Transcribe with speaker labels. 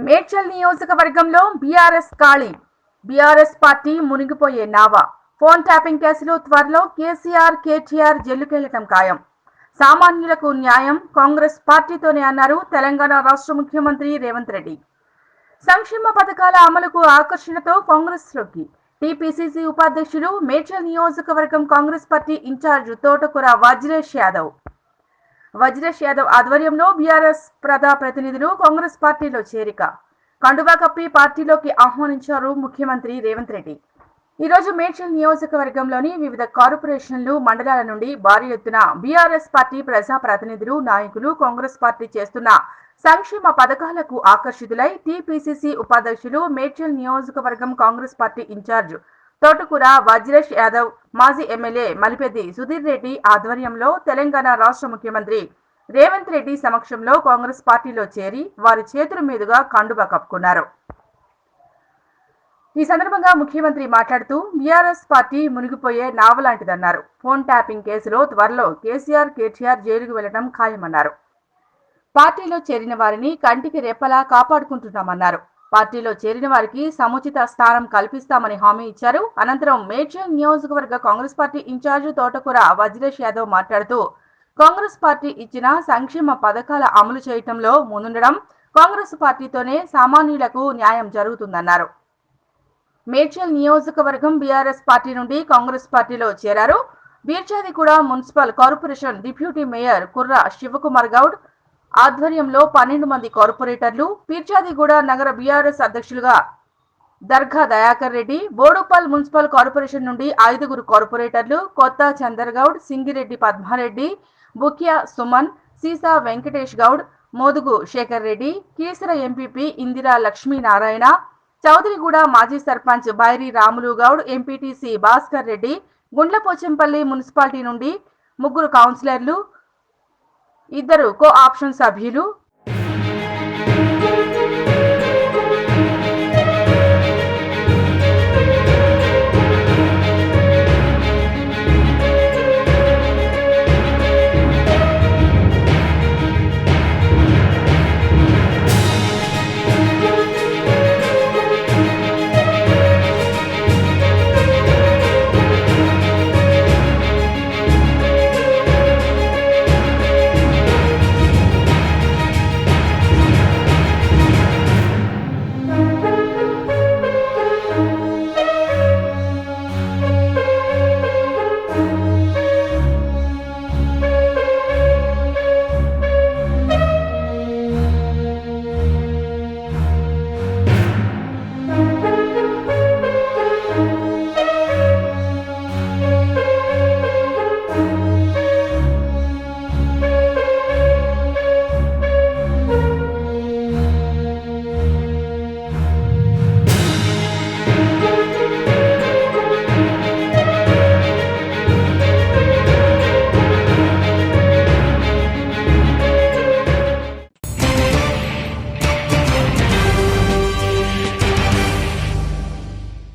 Speaker 1: మేడ్చల్ నియోజకవర్గంలో బీఆర్ఎస్ ఖాళీ. BRS party మునిగిపోయే నావ. ఫోన్ ట్యాపింగ్ కేసులో త్వరలో కేసీఆర్, కేటీఆర్ జైలుకెళ్లటం ఖాయం. సామాన్యులకు న్యాయం కాంగ్రెస్ పార్టీతోనే అన్నారు తెలంగాణ రాష్ట్ర ముఖ్యమంత్రి రేవంత్ రెడ్డి. సంక్షేమ పథకాల అమలుకు ఆకర్షణతో కాంగ్రెస్లోకి. టీపీసీసీ ఉపాధ్యక్షులు, మేడ్చల్ నియోజకవర్గం కాంగ్రెస్ పార్టీ ఇన్ఛార్జ్ తోటకూర వజ్రేష్ యాదవ్ ఆధ్వర్యంలో బీఆర్ఎస్ ప్రజా ప్రతినిధులు కాంగ్రెస్ పార్టీలో చేరిక. కండువా కప్పి పార్టీలోకి ఆహ్వానించారు ముఖ్యమంత్రి రేవంత్ రెడ్డి. ఈ రోజు మేడ్చల్ నియోజకవర్గంలోని వివిధ కార్పొరేషన్లు, మండలాల నుండి భారీ ఎత్తున బీఆర్ఎస్ పార్టీ ప్రజా ప్రతినిధులు, నాయకులు కాంగ్రెస్ పార్టీ చేస్తున్న సంక్షేమ పథకాలకు ఆకర్షితులై టీపీసీసీ ఉపాధ్యక్షులు, మేడ్చల్ నియోజకవర్గం కాంగ్రెస్ పార్టీ ఇన్ఛార్జ్ తోటకూర వజ్రేష్ యాదవ్, మాజీ ఎమ్మెల్యే మలిపెద్ది సుధీర్ రెడ్డి ఆధ్వర్యంలో తెలంగాణ రాష్ట్ర ముఖ్యమంత్రి రేవంత్ రెడ్డి సమక్షంలో కాంగ్రెస్ పార్టీలో చేరి వారి చేతుల మీదుగా కండువా కప్పుకున్నారు. ఈ సందర్భంగా ముఖ్యమంత్రి మాట్లాడుతూ బీఆర్ఎస్ పార్టీ మునిగిపోయే నావలాంటిదన్నారు. ఫోన్ ట్యాపింగ్ కేసులో త్వరలో కేసీఆర్, కేటీఆర్ జైలుకు వెళ్లడం ఖాయమన్నారు. పార్టీలో చేరిన వారిని కంటికి రెప్పలా కాపాడుకుంటున్నామన్నారు. పార్టీలో చేరిన వారికి సముచిత స్థానం కల్పిస్తామని హామీ ఇచ్చారు. అనంతరం మేడ్చల్ నియోజకవర్గ కాంగ్రెస్ పార్టీ ఇన్ఛార్జ్ తోటకూర వజ్రేష్ యాదవ్ మాట్లాడుతూ కాంగ్రెస్ పార్టీ ఇచ్చిన సంక్షేమ పథకాల అమలు చేయటంలో ముందుండడం, కాంగ్రెస్ పార్టీతోనే సామాన్యులకు న్యాయం జరుగుతుందన్నారు. మేడ్చల్ నియోజకవర్గం బీఆర్ఎస్ పార్టీ నుండి కాంగ్రెస్ పార్టీలో చేరారు. బీర్చాదిగూడ మున్సిపల్ కార్పొరేషన్ డిప్యూటీ మేయర్ కుర్ర శివకుమార్ గౌడ్ ఆధ్వర్యంలో 12 మంది కార్పొరేటర్లు, పీర్చాదిగూడ నగర బీఆర్ఎస్ అధ్యక్షులుగా దర్గా దయాకర్ రెడ్డి, బోడుపల్ మున్సిపల్ కార్పొరేషన్ నుండి 5 కార్పొరేటర్లు కొత్త చందర్గౌడ్, సింగిరెడ్డి పద్మారెడ్డి, బుక్యా సుమన్, సీసా వెంకటేష్ గౌడ్, మోదుగు శేఖర్ రెడ్డి, కీసర ఎంపీపీ ఇందిరా లక్ష్మీనారాయణ, చౌదరిగూడ మాజీ సర్పంచ్ బైరి రాములు గౌడ్, ఎంపీటీసీ భాస్కర్ రెడ్డి, గుండ్లపోచంపల్లి మున్సిపాలిటీ నుండి 3 కౌన్సిలర్లు, 2 కో ఆప్షన్ సభ్యులు,